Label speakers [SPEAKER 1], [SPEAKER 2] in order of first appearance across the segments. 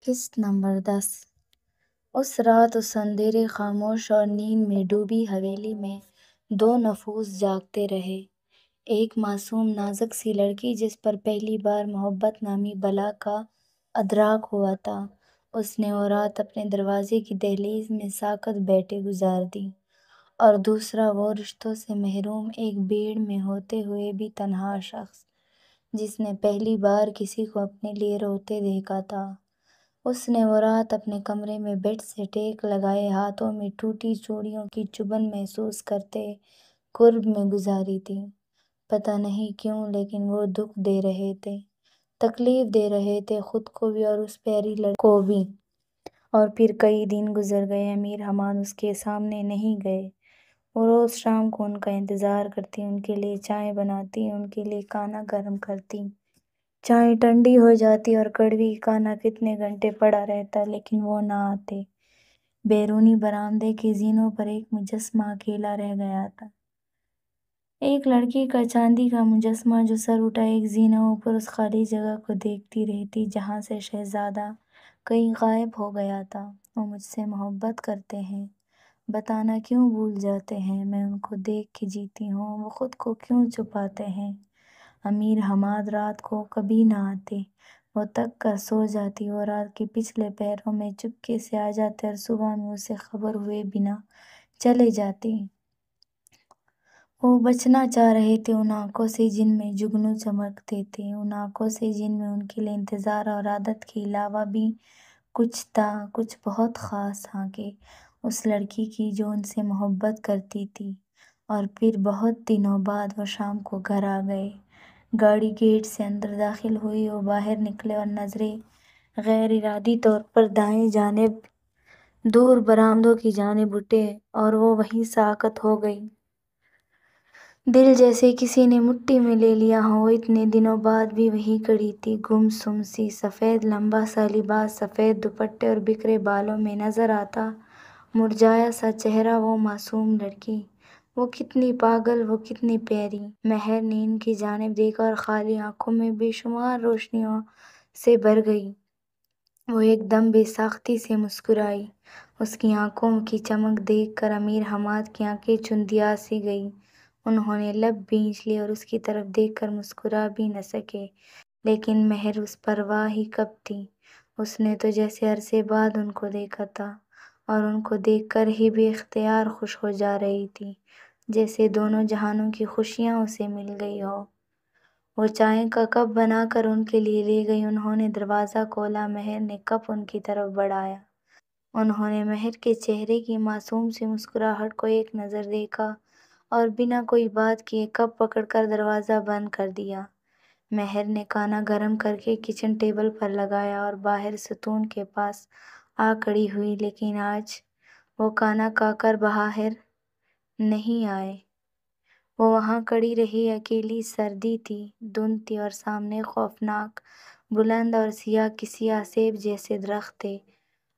[SPEAKER 1] قسط نمبر 10۔ اس رات اس اندھیرے خاموش اور نیند میں ڈوبی حویلی میں دو نفوس جاگتے رہے۔ ایک معصوم نازک سی لڑکی جس پر پہلی بار محبت نامی بلا کا ادراک ہوا تھا، اس نے وہ رات اپنے دروازے کی دہلیز میں ساکت بیٹھے گزار دی۔ اور دوسرا وہ رشتوں سے محروم ایک بھیڑ میں ہوتے ہوئے بھی تنہا شخص جس نے پہلی بار کسی کو اپنے لیے روتے دیکھا تھا۔ اس نے وہ رات اپنے کمرے میں بیڈ سے ٹیک لگائے ہاتھوں میں ٹوٹی چوڑیوں کی چبھن محسوس کرتے قرب میں گزاری تھی۔ پتہ نہیں کیوں لیکن وہ دکھ دے رہے تھے، تکلیف دے رہے تھے، خود کو بھی اور اس پیاری لڑکی کو بھی۔ اور پھر کئی دن گزر گئے، امیر حماد اس کے سامنے نہیں گئے۔ وہ روز شام کو ان کا انتظار کرتی، ان کے لیے چائے بناتی، ان کے لیے کھانا گرم کرتی۔ چائے ٹھنڈی ہو جاتی اور کڑوی، کھانا کتنے گھنٹے پڑا رہتا لیکن وہ نہ آتے۔ بیرونی برآمدے کے زینوں پر ایک مجسمہ اکیلا رہ گیا تھا، ایک لڑکی کا چاندی کا مجسمہ جو سر اٹھائے ایک زینہ اوپر اس خالی جگہ کو دیکھتی رہتی جہاں سے شہزادہ کہیں غائب ہو گیا تھا۔ وہ مجھ سے محبت کرتے ہیں، بتانا کیوں بھول جاتے ہیں، میں ان کو دیکھ کے جیتی ہوں، وہ خود کو کیوں چھپاتے ہیں۔ امیر حماد رات کو کبھی نہ آتے، وہ تھک کر سو جاتی، وہ رات کے پچھلے پہروں میں چپکے سے آ جاتے اور صبح میں اسے خبر ہوئے بنا چلے جاتے۔ وہ بچنا چاہ رہے تھے ان آنکھوں سے جن میں جگنو چمکتے تھے، ان آنکھوں سے جن میں ان کے لیے انتظار اور عادت کے علاوہ بھی کچھ تھا، کچھ بہت خاص آنکھیں اس لڑکی کی جو ان سے محبت کرتی تھی۔ اور پھر بہت دنوں بعد وہ شام کو گھر آ گئے۔ گاڑی گیٹ سے اندر داخل ہوئی، وہ باہر نکلے اور نظریں غیر ارادی طور پر دائیں جانب دور برآمدوں کی جانب اٹھے اور وہ وہیں ساکت ہو گئی، دل جیسے کسی نے مٹھی میں لے لیا ہو۔ وہ اتنے دنوں بعد بھی وہیں کھڑی تھی، گم سم سی، سفید لمبا سا لباس سفید دوپٹے اور بکھرے بالوں میں نظر آتا مرجھایا سا چہرہ، وہ معصوم لڑکی، وہ کتنی پاگل، وہ کتنی پیاری۔ مہر نے ان کی جانب دیکھا اور خالی آنکھوں میں بے شمار روشنیوں سے بھر گئی۔ وہ ایک دم بے ساختگی سے مسکرائی۔ اس کی آنکھوں کی چمک دیکھ کر امیر حماد کی آنکھیں چندیات سی گئیں۔ انہوں نے لب بھینچ لیے اور اس کی طرف دیکھ کر مسکرا بھی نہ سکے، لیکن مہر اس پرواہ ہی کب تھی، اس نے تو جیسے عرصے بعد ان کو دیکھا تھا اور ان کو دیکھ کر ہی بے اختیار خوش ہو جا رہی تھی، جیسے دونوں جہانوں کی خوشیاں اسے مل گئی ہو۔ وہ چائے کا کپ بنا کر ان کے لیے لے گئی، انہوں نے دروازہ کھولا، مہر نے کپ ان کی طرف بڑھایا، انہوں نے مہر کے چہرے کی معصوم سی مسکراہٹ کو ایک نظر دیکھا اور بنا کوئی بات کیے کپ پکڑ کر دروازہ بند کر دیا۔ مہر نے کھانا گرم کر کے کچن ٹیبل پر لگایا اور باہر ستون کے پاس آ کھڑی ہوئی، لیکن آج وہ کھانا کھا کر باہر نہیں آئے۔ وہ وہاں کھڑی رہی، اکیلی، سردی تھی، دھند تھی اور سامنے خوفناک بلند اور سیاہ کسی آسیب جیسے درخت تھے۔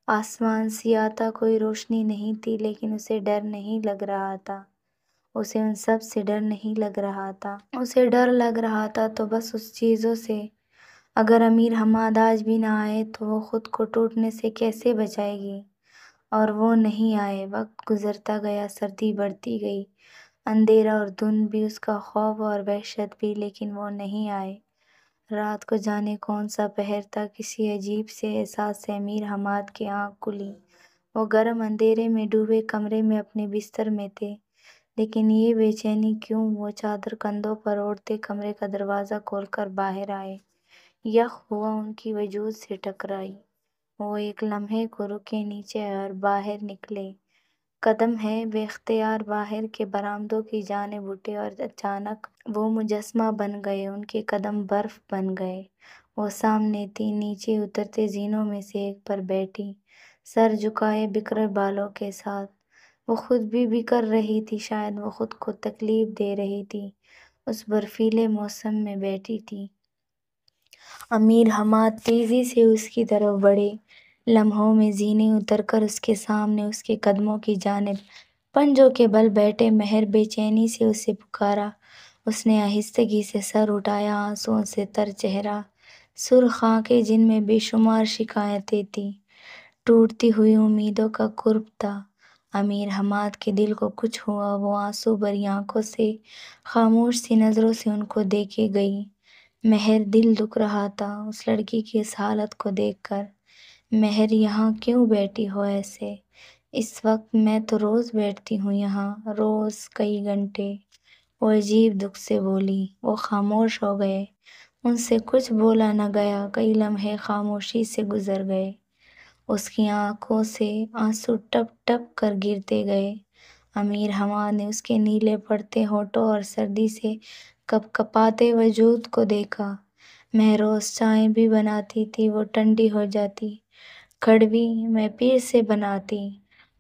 [SPEAKER 1] آسمان سیاہ تھا، کوئی روشنی نہیں تھی، لیکن اسے ڈر نہیں لگ رہا تھا، اسے ان سب سے ڈر نہیں لگ رہا تھا، اسے ڈر لگ رہا تھا تو بس اس چیزوں سے، اگر امیر حماد آج بھی نہ آئے تو وہ خود کو ٹوٹنے سے کیسے بچائے گی۔ اور وہ نہیں آئے۔ وقت گزرتا گیا، سردی بڑھتی گئی، اندھیرا اور دھند بھی، اس کا خوف اور وحشت بھی، لیکن وہ نہیں آئے۔ رات کو جانے کون سا پہر تھا، کسی عجیب سے احساس سے امیر حماد کی آنکھ کھلی۔ وہ گرم اندھیرے میں ڈوبے کمرے میں اپنے بستر میں تھے، لیکن یہ بے چینی کیوں؟ وہ چادر کندھوں پر اوڑھتے کمرے کا دروازہ کھول کر باہر آئے، یخ ہوا ان کی وجود سے ٹکرائی۔ وہ ایک لمحے کو رکے، نیچے آئے اور باہر نکلے، قدم ہے بے اختیار باہر کے برآمدوں کی جانب اٹھے اور اچانک وہ مجسمہ بن گئے، ان کے قدم برف بن گئے۔ وہ سامنے تھی، نیچے اترتے زینوں میں سے ایک پر بیٹھی، سر جھکائے، بکھرے بالوں کے ساتھ۔ وہ خود بھی بکھر رہی تھی، شاید وہ خود کو تکلیف دے رہی تھی، اس برفیلے موسم میں بیٹھی تھی۔ امیر حماد تیزی سے اس کی طرف بڑھے، لمحوں میں زینے اتر کر اس کے سامنے، اس کے قدموں کی جانب پنجوں کے بل بیٹھے۔ مہر بے چینی سے اسے پکارا، اس نے آہستگی سے سر اٹھایا، آنسوؤں سے تر چہرہ سرخ آنکھیں جن میں بے شمار شکایتیں تھیں، ٹوٹتی ہوئی امیدوں کا قرب تھا۔ امیر حماد کے دل کو کچھ ہوا، وہ آنسو بھری آنکھوں سے، خاموش سی نظروں سے ان کو دیکھے گئی۔ مہر دل دکھ رہا تھا اس لڑکی کی اس حالت کو دیکھ کر۔ مہر یہاں کیوں بیٹھی ہو ایسے؟ اس وقت میں تو روز بیٹھتی ہوں یہاں، روز کئی گھنٹے، وہ عجیب دکھ سے بولی۔ وہ خاموش ہو گئے، ان سے کچھ بولا نہ گیا۔ کئی لمحے خاموشی سے گزر گئے، اس کی آنکھوں سے آنسو ٹپ ٹپ کر گرتے گئے۔ امیر حماد نے اس کے نیلے پڑتے ہونٹوں اور سردی سے کپ کپاتے وجود کو دیکھا۔ میں روز چائے بھی بناتی تھی، وہ ٹھنڈی ہو جاتی، کڑوی، میں پھر سے بناتی۔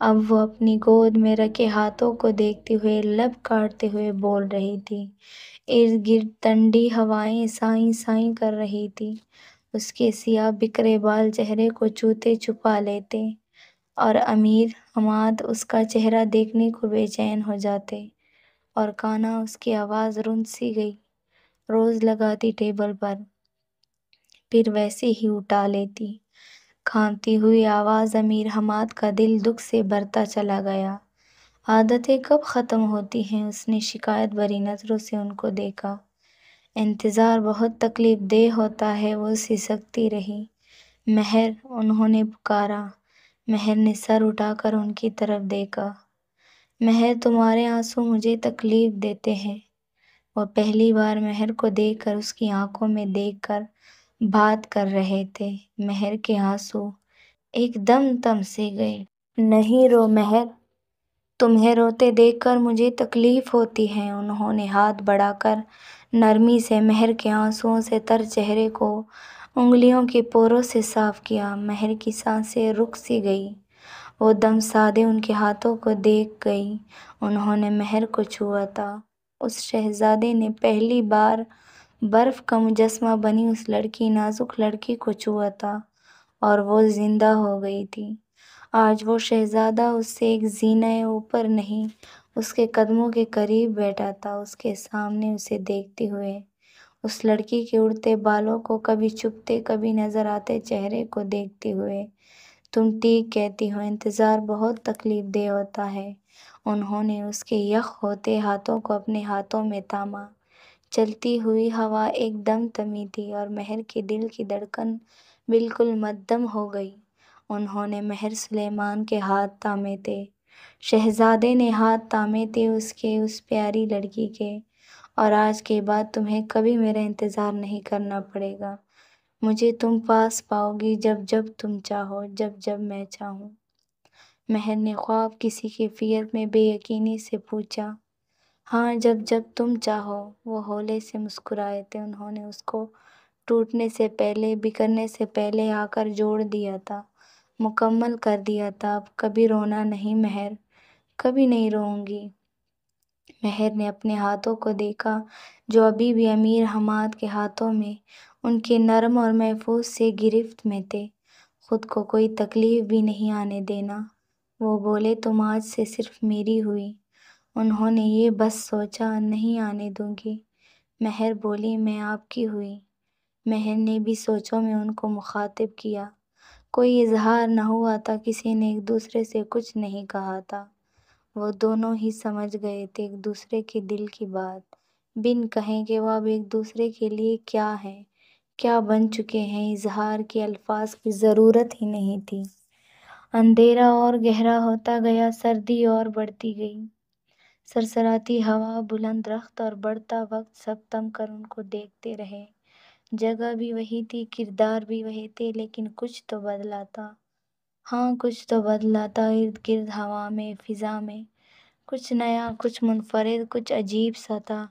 [SPEAKER 1] اب وہ اپنی گود میں رکھے ہاتھوں کو دیکھتے ہوئے لب کاٹتے ہوئے بول رہی تھی۔ ارد گرد ٹھنڈی ہوائیں سائیں سائیں کر رہی تھی، اس کے سیاہ بکھرے بال چہرے کو چھوتے چھپا لیتے، اور امیر حماد اس کا چہرہ دیکھنے کو بے چین ہو جاتے۔ اور کانا اس کی آواز رند سی گئی، روز لگاتی ٹیبل پر، پھر ویسے ہی اٹھا لیتی۔ کھانتی ہوئی آواز امیر حماد کا دل دکھ سے بھرتا چلا گیا۔ عادتیں کب ختم ہوتی ہیں؟ اس نے شکایت بھری نظروں سے ان کو دیکھا۔ انتظار بہت تکلیف دہ ہوتا ہے، وہ سسکتی رہی۔ مہر، انہوں نے پکارا۔ مہر نے سر اٹھا کر ان کی طرف دیکھا۔ مہر، تمہارے آنسو مجھے تکلیف دیتے ہیں۔ وہ پہلی بار مہر کو دیکھ کر اس کی آنکھوں میں دیکھ کر بات کر رہے تھے۔ مہر کے آنسو ایک دم تم سے گئے۔ نہیں رو مہر، تمہیں روتے دیکھ کر مجھے تکلیف ہوتی ہے۔ انہوں نے ہاتھ بڑھا کر نرمی سے مہر کے آنسوؤں سے تر چہرے کو انگلیوں کے پوروں سے صاف کیا۔ مہر کی سانسیں رک سی گئی، وہ دم سادے ان کے ہاتھوں کو دیکھ گئی۔ انہوں نے مہر کو چھوا تھا۔ اس شہزادے نے پہلی بار برف کا مجسمہ بنی اس لڑکی، نازک لڑکی کو چھوا تھا، اور وہ زندہ ہو گئی تھی۔ آج وہ شہزادہ اس سے ایک زینہ اوپر نہیں، اس کے قدموں کے قریب بیٹھا تھا، اس کے سامنے اسے دیکھتے ہوئے، اس لڑکی کے اڑتے بالوں کو کبھی چھپتے کبھی نظر آتے چہرے کو دیکھتے ہوئے۔ تم ٹھیک کہتی ہو، انتظار بہت تکلیف دہ ہوتا ہے۔ انہوں نے اس کے یخ ہوتے ہاتھوں کو اپنے ہاتھوں میں تھاما۔ چلتی ہوئی ہوا ایک دم تھمی تھی، اور مہر کے دل کی دھڑکن بالکل مدھم ہو گئی۔ انہوں نے مہر سلیمان کے ہاتھ تھامے تھے، شہزادے نے ہاتھ تھامے تھے اس پیاری لڑکی کے۔ اور آج کے بعد تمہیں کبھی میرا انتظار نہیں کرنا پڑے گا، مجھے تم پاس پاؤ گی جب جب تم چاہو، جب جب میں چاہوں۔ مہر نے خواب کسی کیفیت میں بے یقینی سے پوچھا۔ ہاں، جب جب تم چاہو، وہ ہولے سے مسکرائے تھے۔ انہوں نے اس کو ٹوٹنے سے پہلے، بکھرنے سے پہلے آ کر جوڑ دیا تھا، مکمل کر دیا تھا۔ اب کبھی رونا نہیں مہر، کبھی نہیں روؤں گی۔ مہر نے اپنے ہاتھوں کو دیکھا جو ابھی بھی امیر حماد کے ہاتھوں میں ان کے نرم اور محفوظ سے گرفت میں تھے۔ خود کو کوئی تکلیف بھی نہیں آنے دینا، وہ بولے، تم آج سے صرف میری ہوئی۔ انہوں نے یہ بس سوچا، نہیں آنے دوں گی۔ مہر بولی، میں آپ کی ہوئی۔ مہر نے بھی سوچوں میں ان کو مخاطب کیا۔ کوئی اظہار نہ ہوا تھا، کسی نے ایک دوسرے سے کچھ نہیں کہا تھا، وہ دونوں ہی سمجھ گئے تھے ایک دوسرے کے دل کی بات، بن کہیں کہ وہ اب ایک دوسرے کے لیے کیا ہیں، کیا بن چکے ہیں۔ اظہار کے الفاظ کی ضرورت ہی نہیں تھی۔ اندھیرا اور گہرا ہوتا گیا، سردی اور بڑھتی گئی، سرسراتی ہوا، بلند درخت اور بڑھتا وقت، سب تھم کر ان کو دیکھتے رہے۔ جگہ بھی وہی تھی، کردار بھی وہی تھے، لیکن کچھ تو بدلا تھا۔ ہاں، کچھ تو بدلا تھا، ارد گرد ہوا میں، فضا میں، کچھ نیا، کچھ منفرد، کچھ عجیب سا تھا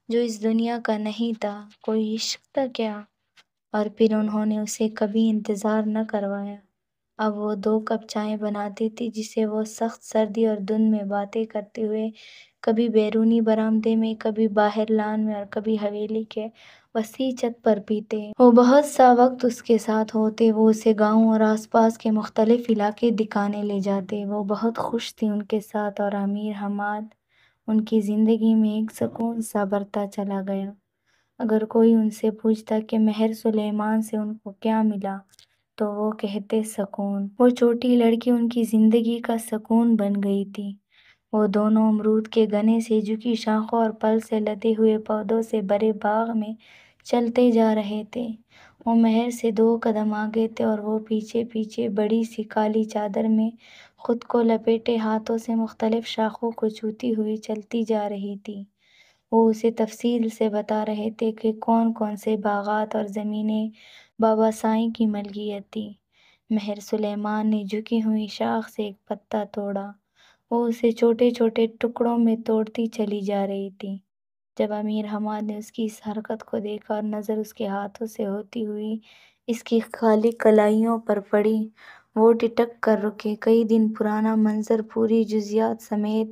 [SPEAKER 1] جو اس دنیا کا نہیں تھا۔ کوئی عشق تھا کیا؟ اور پھر انہوں نے اسے کبھی انتظار نہ کروایا۔ اب وہ 2 کپ چائے بناتی تھی، جسے وہ سخت سردی اور دھند میں باتیں کرتے ہوئے، کبھی بیرونی برآمدے میں، کبھی باہر لان میں، اور کبھی حویلی کے وسیع چھت پر پیتے۔ وہ بہت سا وقت اس کے ساتھ ہوتے، وہ اسے گاؤں اور آس پاس کے مختلف علاقے دکھانے لے جاتے۔ وہ بہت خوش تھی ان کے ساتھ، اور امیر حماد ان کی زندگی میں ایک سکون سا بھرتا چلا گیا۔ اگر کوئی ان سے پوچھتا کہ مہر سلیمان سے ان کو کیا ملا تو وہ کہتے سکون۔ وہ چھوٹی لڑکی ان کی زندگی کا سکون بن گئی تھی۔ وہ دونوں امرود کے گھنے سے جھکی شاخوں اور پھل سے لدے ہوئے پودوں سے بھرے باغ میں چلتے جا رہے تھے۔ وہ مہر سے 2 قدم آگے تھے اور وہ پیچھے پیچھے بڑی سی کالی چادر میں خود کو لپیٹے ہاتھوں سے مختلف شاخوں کو چھوتی ہوئی چلتی جا رہی تھی۔ وہ اسے تفصیل سے بتا رہے تھے کہ کون کون سے باغات اور زمینیں بابا سائیں کی ملکیت تھی۔ مہر سلیمان نے جھکی ہوئی شاخ سے ایک پتا توڑا۔ وہ اسے چھوٹے چھوٹے ٹکڑوں میں توڑتی چلی جا رہی تھی۔ جب امیر حماد نے اس کی اس حرکت کو دیکھا اور نظر اس کے ہاتھوں سے ہوتی ہوئی اس کی خالی کلائیوں پر پڑی، وہ ٹھٹک کر رکے۔ کئی دن پرانا منظر پوری جزیات سمیت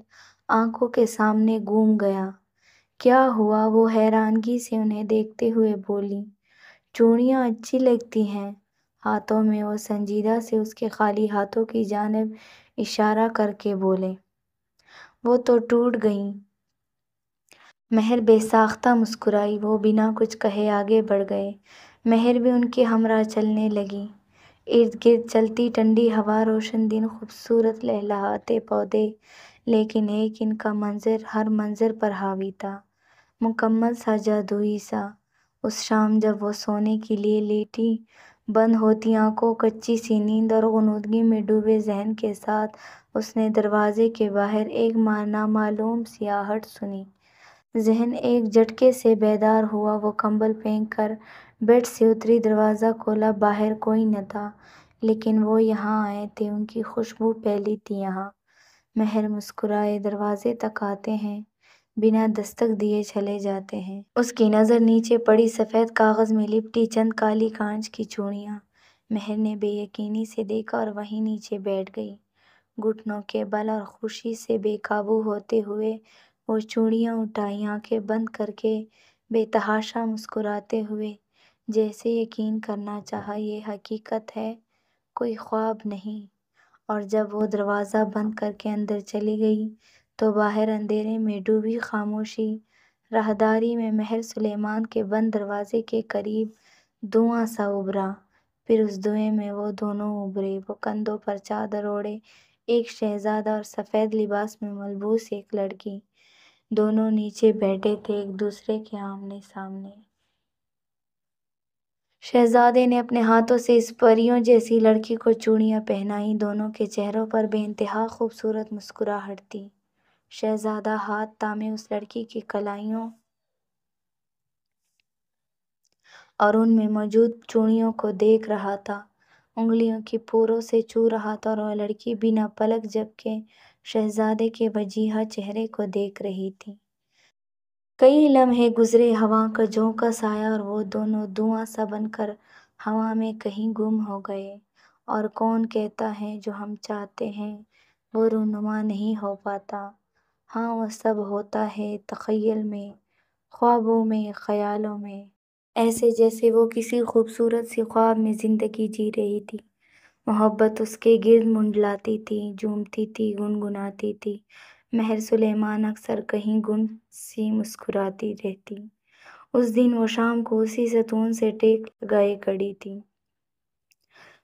[SPEAKER 1] آنکھوں کے سامنے گھوم گیا۔ کیا ہوا؟ وہ حیرانگی سے انہیں دیکھتے ہوئے بولی۔ چوڑیاں اچھی لگتی ہیں۔ ہاتھوں میں وہ سنجیدہ سے اس کے خالی ہاتھوں کی جانب اشارہ کر کے بولے۔ وہ تو ٹوٹ گئیں۔ مہر بے ساختہ مسکرائی۔ وہ بنا کچھ کہے آگے بڑھ گئے۔ مہر بھی ان کے ہمراہ چلنے لگی۔ ارد گرد چلتی ٹھنڈی ہوا، روشن دن، خوبصورت لہلہاتے پودے، لیکن ایک ان کا منظر ہر منظر پر حاوی تھا، مکمل سا جادوئی سا۔ اس شام جب وہ سونے کے لیے لیٹی، بند ہوتی آنکھوں، کچی سی نیند اور غنودگی میں ڈوبے ذہن کے ساتھ اس نے دروازے کے باہر ایک نامعلوم سی آہٹ سنی۔ ذہن ایک جھٹکے سے بیدار ہوا۔ وہ کمبل پھینک کر بیڈ سے اتری، دروازہ کھولا۔ باہر کوئی نہ تھا، لیکن وہ یہاں آئے تھے، ان کی خوشبو پھیلی تھی یہاں۔ مہر مسکرائے۔ دروازے تک آتے ہیں، بنا دستک دیے چلے جاتے ہیں۔ اس کی نظر نیچے پڑی سفید کاغذ میں لپٹی چند کالی کانچ کی چوڑیاں۔ مہر نے بے یقینی سے دیکھا اور وہیں نیچے بیٹھ گئی۔ گھٹنوں کے بل اور خوشی سے بے قابو ہوتے ہوئے وہ چوڑیاں اٹھائی، آنکھیں بند کر کے بے تحاشا مسکراتے ہوئے، جیسے یقین کرنا چاہا یہ حقیقت ہے، کوئی خواب نہیں۔ اور جب وہ دروازہ بند کر کے اندر چلی گئی تو باہر اندھیرے میں ڈوبی خاموشی راہداری میں مہر سلیمان کے بند دروازے کے قریب دھواں سا ابھرا۔ پھر اس دھوئیں میں وہ دونوں ابھرے، وہ کندھوں پر چادر اوڑھے ایک شہزادہ اور سفید لباس میں ملبوس ایک لڑکی، دونوں نیچے بیٹھے تھے ایک دوسرے کے آمنے سامنے۔ شہزادے نے اپنے ہاتھوں سے اس پریوں جیسی لڑکی کو چوڑیاں پہنائیں، دونوں کے چہروں پر بے انتہا خوبصورت مسکراہٹ تھی۔ شہزادہ ہاتھ تھامے اس لڑکی کی کلائیوں اور ان میں موجود چوڑیوں کو دیکھ رہا تھا، انگلیوں کی پوروں سے چھو رہا تھا، اور وہ لڑکی بنا پلک جھپکے شہزادے کے وجیحہ چہرے کو دیکھ رہی تھی۔ کئی لمحے گزرے، ہوا کا جھونکا سایہ اور وہ دونوں دھواں سا بن کر ہوا میں کہیں گم ہو گئے۔ اور کون کہتا ہے جو ہم چاہتے ہیں وہ رونما نہیں ہو پاتا؟ ہاں، وہ سب ہوتا ہے تخیل میں، خوابوں میں، خیالوں میں، ایسے جیسے وہ کسی خوبصورت سی خواب میں زندگی جی رہی تھی۔ محبت اس کے گرد منڈلاتی تھی، جھومتی تھی، گنگناتی تھی۔ مہر سلیمان اکثر کہیں گم سی مسکراتی رہتی۔ اس دن وہ شام کو اسی ستون سے ٹیک لگائے کھڑی تھی،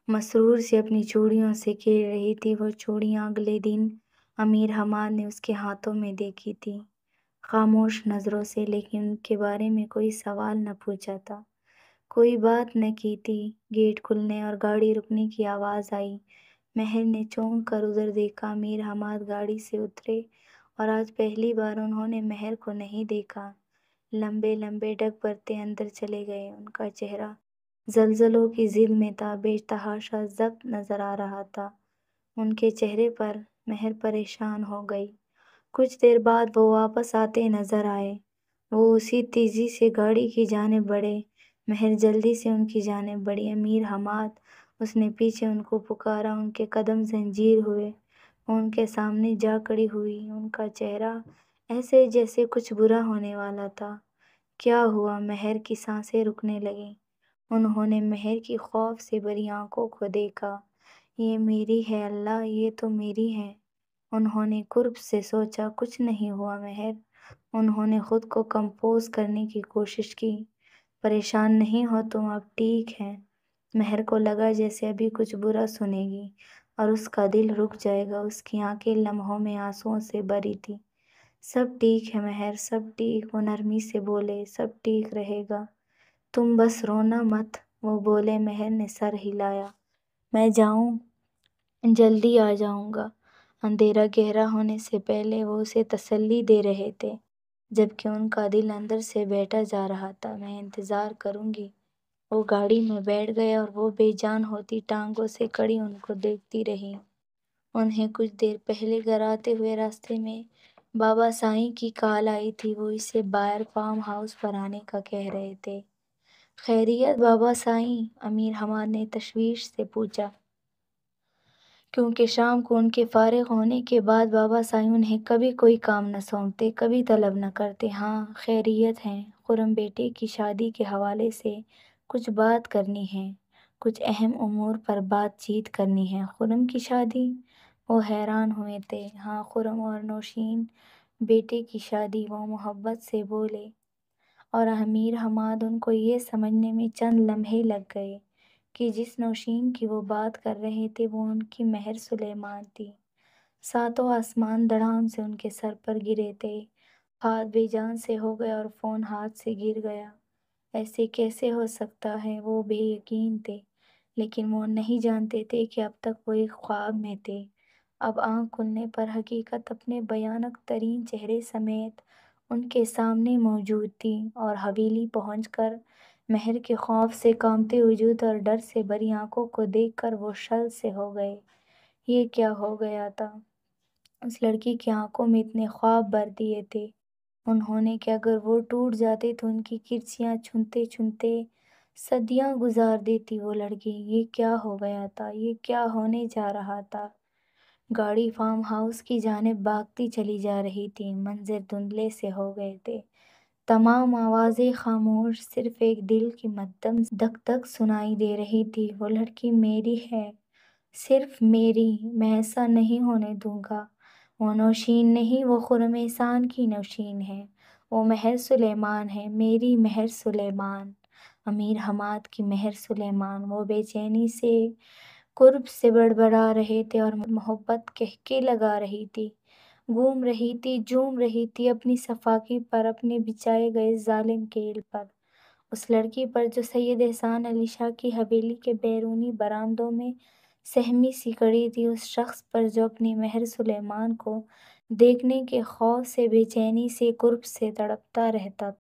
[SPEAKER 1] مسرور سی اپنی چوڑیوں سے کھیل رہی تھی۔ وہ چوڑیاں اگلے دن امیر حماد نے اس کے ہاتھوں میں دیکھی تھی، خاموش نظروں سے، لیکن ان کے بارے میں کوئی سوال نہ پوچھا تھا، کوئی بات نہ کی تھی۔ گیٹ کھلنے اور گاڑی رکنے کی آواز آئی۔ مہر نے چونک کر ادھر دیکھا۔ امیر حماد گاڑی سے اترے اور آج پہلی بار انہوں نے مہر کو نہیں دیکھا۔ لمبے لمبے ڈگ بھرتے اندر چلے گئے۔ ان کا چہرہ زلزلوں کی ضد میں تھا، بے تحاشا ضبط نظر آ رہا تھا ان کے چہرے پر۔ مہر پریشان ہو گئی۔ کچھ دیر بعد وہ واپس آتے نظر آئے۔ وہ اسی تیزی سے گاڑی کی جانب بڑھے۔ مہر جلدی سے ان کی جانب بڑھی۔ امیر حماد، اس نے پیچھے ان کو پکارا۔ ان کے قدم زنجیر ہوئے، وہ ان کے سامنے جا کھڑی ہوئی، ان کا چہرہ ایسے جیسے کچھ برا ہونے والا تھا۔ کیا ہوا؟ مہر کی سانسیں رکنے لگیں۔ انہوں نے مہر کی خوف سے بھری آنکھوں کو دیکھا۔ یہ میری ہے اللہ، یہ تو میری ہے۔ انہوں نے قرب سے سوچا، کچھ نہیں ہوا مہر۔ انہوں نے خود کو کمپوز کرنے کی کوشش کی۔ پریشان نہیں ہو تم، اب ٹھیک ہے۔ مہر کو لگا جیسے ابھی کچھ برا سنے گی اور اس کا دل رک جائے گا۔ اس کی آنکھیں لمحوں میں آنسوؤں سے بھری تھی۔ سب ٹھیک ہے مہر، سب ٹھیک، وہ نرمی سے بولے، سب ٹھیک رہے گا، تم بس رونا مت، وہ بولے۔ مہر نے سر ہلایا۔ میں جاؤں؟ جلدی آ جاؤں گا۔ اندھیرا گہرا ہونے سے پہلے وہ اسے تسلی دے رہے تھے، جبکہ ان کا دل اندر سے بیٹھا جا رہا تھا۔ میں انتظار کروں گی۔ وہ گاڑی میں بیٹھ گئے اور وہ بے جان ہوتی ٹانگوں سے کڑی ان کو دیکھتی رہی۔ انہیں کچھ دیر پہلے گھر آتے ہوئے راستے میں بابا سائیں کی کال آئی تھی۔ وہ اسے باہر فارم ہاؤس پر آنے کا کہہ رہے تھے۔ خیریت بابا سائیں؟ امیر حماد نے تشویش سے پوچھا، کیونکہ شام کو ان کے فارغ ہونے کے بعد بابا سائیں انہیں کبھی کوئی کام نہ سونپتے، کبھی طلب نہ کرتے۔ ہاں خیریت ہے، خرم بیٹے کی شادی کے حوالے سے کچھ بات کرنی ہے، کچھ اہم امور پر بات چیت کرنی ہے۔ خرم کی شادی؟ وہ حیران ہوئے تھے۔ ہاں، خرم اور نوشین بیٹے کی شادی، وہ محبت سے بولے، اور امیر حماد ان کو یہ سمجھنے میں چند لمحے لگ گئے کہ جس نوشین کی وہ بات کر رہے تھے وہ ان کی مہر سلیمان تھی۔ ساتوں آسمان دڑام سے ان کے سر پر گرے تھے، ہاتھ بے جان سے ہو گئے اور فون ہاتھ سے گر گیا۔ ایسے کیسے ہو سکتا ہے؟ وہ بے یقین تھے، لیکن وہ نہیں جانتے تھے کہ اب تک وہ ایک خواب میں تھے۔ اب آنکھ کھلنے پر حقیقت اپنے بھیانک ترین چہرے سمیت ان کے سامنے موجود تھی، اور حویلی پہنچ کر مہر کے خوف سے کانپتے وجود اور ڈر سے بھری آنکھوں کو دیکھ کر وہ شل سے ہو گئے۔ یہ کیا ہو گیا تھا؟ اس لڑکی کی آنکھوں میں اتنے خواب بھر دیے تھے انہوں نے کہ اگر وہ ٹوٹ جاتے تو ان کی کرسیاں چنتے چنتے صدیاں گزار دیتی وہ لڑکی۔ یہ کیا ہو گیا تھا؟ یہ کیا ہونے جا رہا تھا؟ گاڑی فارم ہاؤس کی جانب بھاگتی چلی جا رہی تھی۔ منظر دھندلے سے ہو گئے تھے، تمام آوازیں خاموش، صرف ایک دل کی مدھم دھک دھک سنائی دے رہی تھی۔ وہ لڑکی میری ہے، صرف میری، میں ایسا نہیں ہونے دوں گا۔ وہ نوشین نہیں، وہ خرم احسان کی نوشین ہے، وہ مہر سلیمان ہے، میری مہر سلیمان، امیر حماد کی مہر سلیمان۔ وہ بے چینی سے، قرب سے بڑبڑا رہے تھے اور محبت قہقہے لگا رہی تھی، گھوم رہی تھی، جھوم رہی تھی اپنی صفاقی پر، اپنے بچھائے گئے ظالم کیل پر، اس لڑکی پر جو سید احسان علی شاہ کی حویلی کے بیرونی برآمدوں میں سہمی سی کڑی تھی، اس شخص پر جو اپنی مہر سلیمان کو دیکھنے کے خوف سے، بے چینی سے، قرب سے تڑپتا رہتا تھا۔